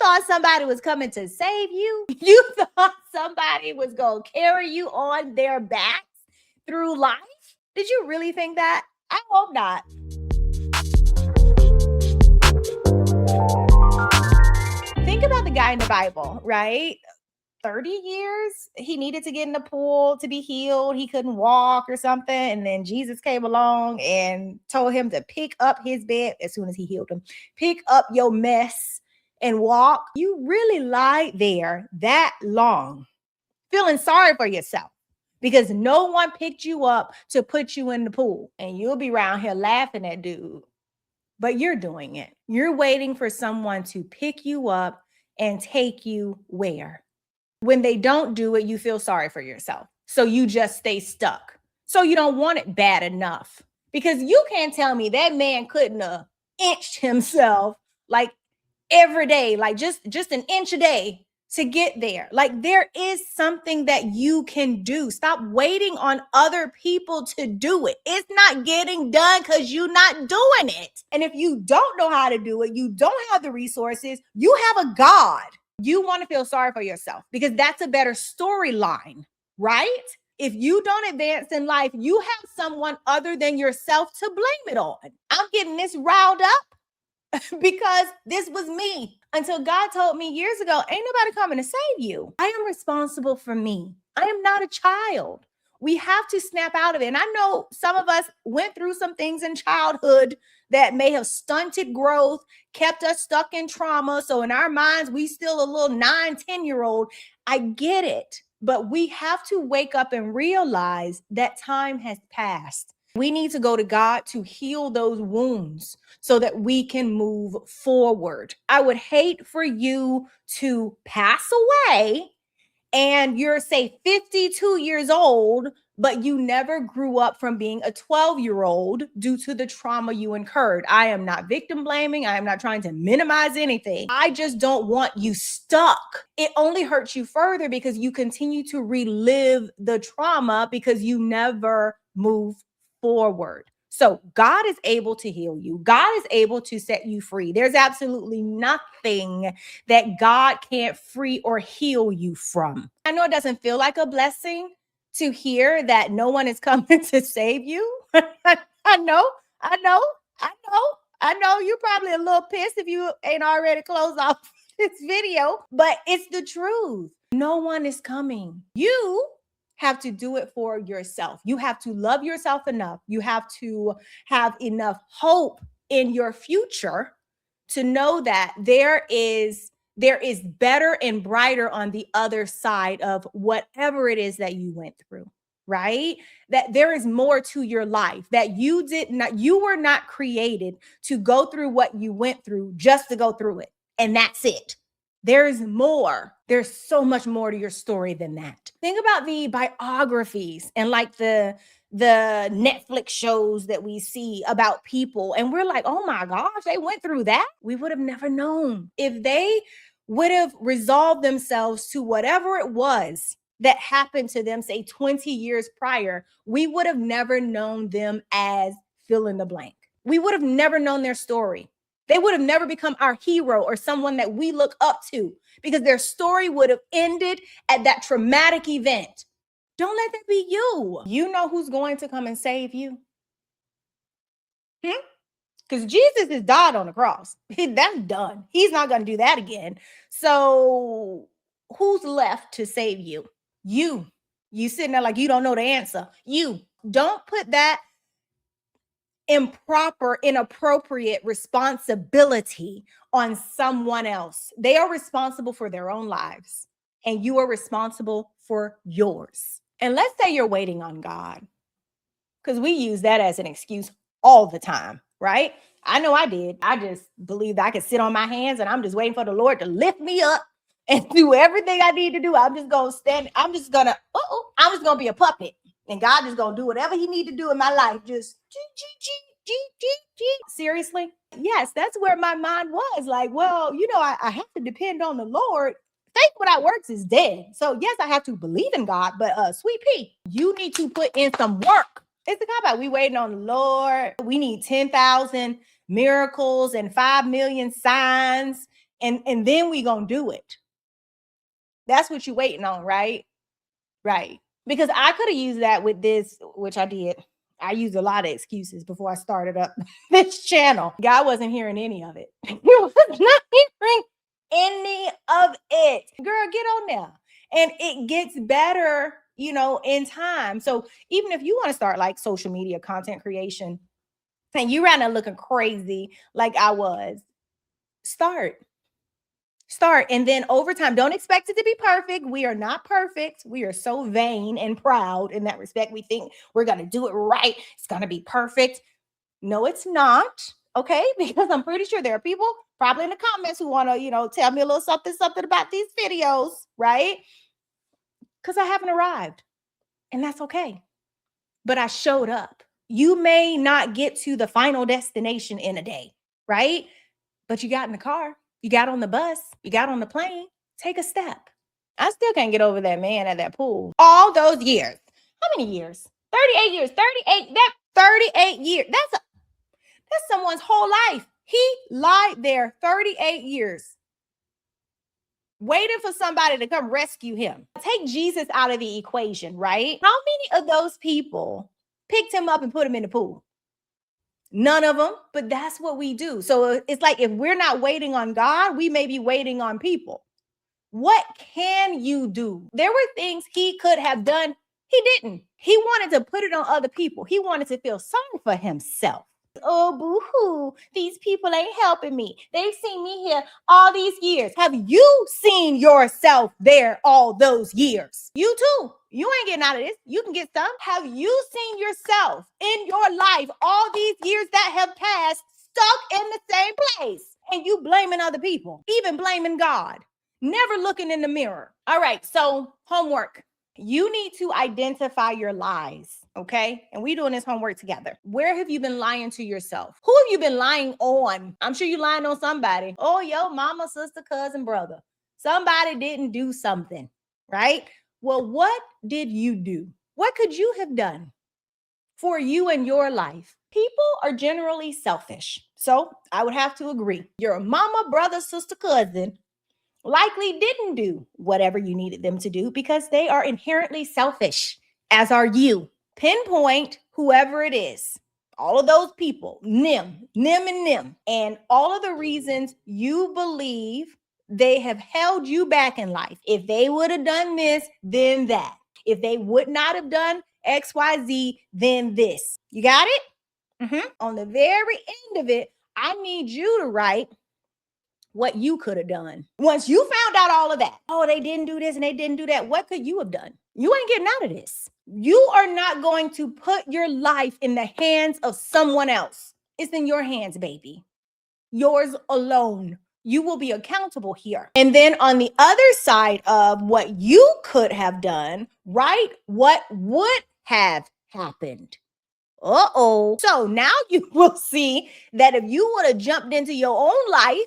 thought somebody was coming to save you? You thought somebody was going to carry you on their backs through life? Did you really think that? I hope not. Think about the guy in the Bible, right? 30 years he needed to get in the pool to be healed. He couldn't walk or something. And then Jesus came along and told him to pick up his bed as soon as he healed him. Pick up your mess and walk. You really lied there that long, feeling sorry for yourself because no one picked you up to put you in the pool. And you'll be around here laughing at dude, but you're doing it. You're waiting for someone to pick you up and take you where? When they don't do it, you feel sorry for yourself. So you just stay stuck. So you don't want it bad enough, because you can't tell me that man couldn't have inched himself like every day, like just an inch a day to get there. Like there is something that you can do. Stop waiting on other people to do it. It's not getting done because you're not doing it. And if you don't know how to do it, you don't have the resources, you have a God. You want to feel sorry for yourself because that's a better storyline, right? If you don't advance in life, you have someone other than yourself to blame it on. I'm getting this riled up because this was me. Until God told me years ago, ain't nobody coming to save you. I am responsible for me. I am not a child. We have to snap out of it. And I know some of us went through some things in childhood that may have stunted growth, kept us stuck in trauma. So in our minds, we still a little 9-10-year-old. I get it. But we have to wake up and realize that time has passed. We need to go to God to heal those wounds so that we can move forward. I would hate for you to pass away and you're, say, 52 years old, but you never grew up from being a 12-year-old due to the trauma you incurred. I am not victim blaming. I am not trying to minimize anything. I just don't want you stuck. It only hurts you further because you continue to relive the trauma because you never move forward. So God is able to heal you. God is able to set you free. There's absolutely nothing that God can't free or heal you from. I know it doesn't feel like a blessing to hear that no one is coming to save you. I know you're probably a little pissed if you ain't already closed off this video, but it's the truth. No one is coming. You have to do it for yourself. You have to love yourself enough. You have to have enough hope in your future to know that there is better and brighter on the other side of whatever it is that you went through, right? That there is more to your life, that you were not created to go through what you went through just to go through it. And that's it. There's more. There's so much more to your story than that. Think about the biographies and like the Netflix shows that we see about people. And we're like, oh my gosh, they went through that. We would have never known. If they would have resolved themselves to whatever it was that happened to them, say 20 years prior, we would have never known them as fill in the blank. We would have never known their story. They would have never become our hero or someone that we look up to because their story would have ended at that traumatic event. Don't let that be you. You know who's going to come and save you? Because Jesus has died on the cross. That's done. He's not going to do that again. So who's left to save you? You. You sitting there like you don't know the answer. You. Don't put that improper, inappropriate responsibility on someone else. They are responsible for their own lives, and you are responsible for yours. And let's say you're waiting on God, because we use that as an excuse all the time, right? I know I did. I just believed I could sit on my hands and I'm just waiting for the Lord to lift me up and do everything I need to do. I'm just going to stand. I'm just going to be a puppet. And God is going to do whatever he need to do in my life. Just seriously? Yes, that's where my mind was. Like, well, I have to depend on the Lord. Faith without works is dead. So yes, I have to believe in God, but sweet pea, you need to put in some work. It's the cop out. We waiting on the Lord. We need 10,000 miracles and 5 million signs And then we gonna do it. That's what you're waiting on, right? Right. Because I could have used that with this, which I did. I used a lot of excuses before I started up this channel. God wasn't hearing any of it. He was not hearing any of it. Girl, get on there. And it gets better, in time. So even if you want to start like social media content creation and you ran out looking crazy like I was, start. And then over time, don't expect it to be perfect. We are not perfect. We are so vain and proud in that respect. We think we're going to do it right. It's going to be perfect. No, it's not. Okay. Because I'm pretty sure there are people probably in the comments who want to, tell me a little something about these videos, right? Because I haven't arrived, and that's okay. But I showed up. You may not get to the final destination in a day, right? But you got in the car, you got on the bus, you got on the plane. Take a step. I still can't get over that man at that pool. All those years. How many years? 38 years. 38. That 38 years. That's someone's whole life. He lied there 38 years, waiting for somebody to come rescue him. Take Jesus out of the equation, right? How many of those people picked him up and put him in the pool? None of them, but that's what we do. So it's like if we're not waiting on God, we may be waiting on people. What can you do? There were things he could have done. He didn't. He wanted to put it on other people. He wanted to feel sorry for himself. Oh, boo-hoo. These people ain't helping me. They've seen me here all these years. Have you seen yourself there all those years? You too. You ain't getting out of this. You can get some. Have you seen yourself in your life all these years that have passed stuck in the same place? And you blaming other people, even blaming God, never looking in the mirror. All right. So homework. You need to identify your lies, okay? And we doing this homework together. Where have you been lying to yourself? Who have you been lying on? I'm sure you're lying on somebody. Oh, yo, mama, sister, cousin, brother. Somebody didn't do something, right? Well, what did you do? What could you have done for you and your life? People are generally selfish. So I would have to agree. Your mama, brother, sister, cousin likely didn't do whatever you needed them to do because they are inherently selfish, as are you. Pinpoint whoever it is, all of those people, them, and all of the reasons you believe they have held you back in life. If they would have done this, then that. If they would not have done XYZ, then this. You got it? On the very end of it, I need you to write what you could have done. Once you found out all of that, oh, they didn't do this and they didn't do that, what could you have done? You ain't getting out of this. You are not going to put your life in the hands of someone else. It's in your hands, baby. Yours alone. You will be accountable here. And then on the other side of what you could have done, right? What would have happened? Uh-oh. So now you will see that if you would have jumped into your own life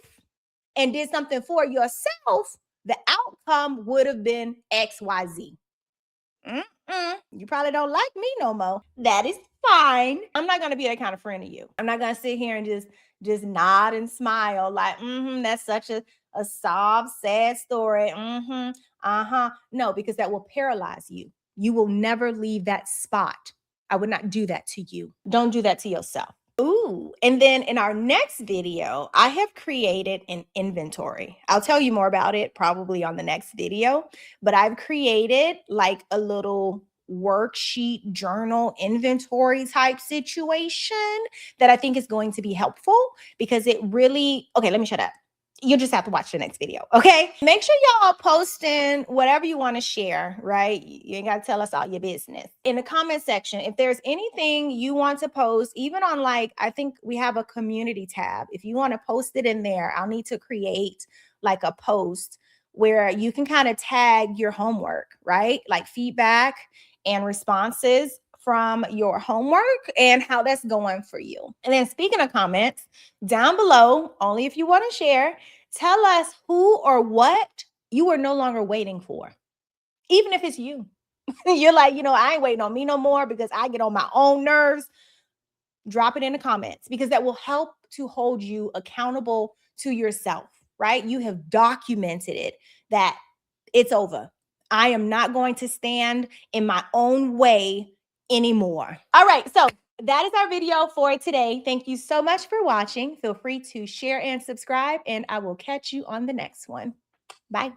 and did something for yourself, the outcome would have been XYZ. You probably don't like me no more. That is fine. I'm not going to be that kind of friend to you. I'm not going to sit here and just nod and smile like, that's such a sob, sad story. No, because that will paralyze you. You will never leave that spot. I would not do that to you. Don't do that to yourself. Ooh, and then in our next video, I have created an inventory. I'll tell you more about it probably on the next video, but I've created like a little worksheet journal inventory type situation that I think is going to be helpful because it really, okay, let me shut up. You'll just have to watch the next video, okay? Make sure y'all posting whatever you want to share, right? You ain't got to tell us all your business. In the comment section, if there's anything you want to post, even on I think we have a community tab. If you want to post it in there, I'll need to create like a post where you can kind of tag your homework, right? Like feedback and responses from your homework and how that's going for you. And then speaking of comments, down below, only if you want to share, tell us who or what you are no longer waiting for. Even if it's you. You're like, I ain't waiting on me no more because I get on my own nerves. Drop it in the comments because that will help to hold you accountable to yourself. right? You have documented it that it's over. I am not going to stand in my own way anymore. All right, so that is our video for today. Thank you so much for watching. Feel free to share and subscribe, and I will catch you on the next one. Bye.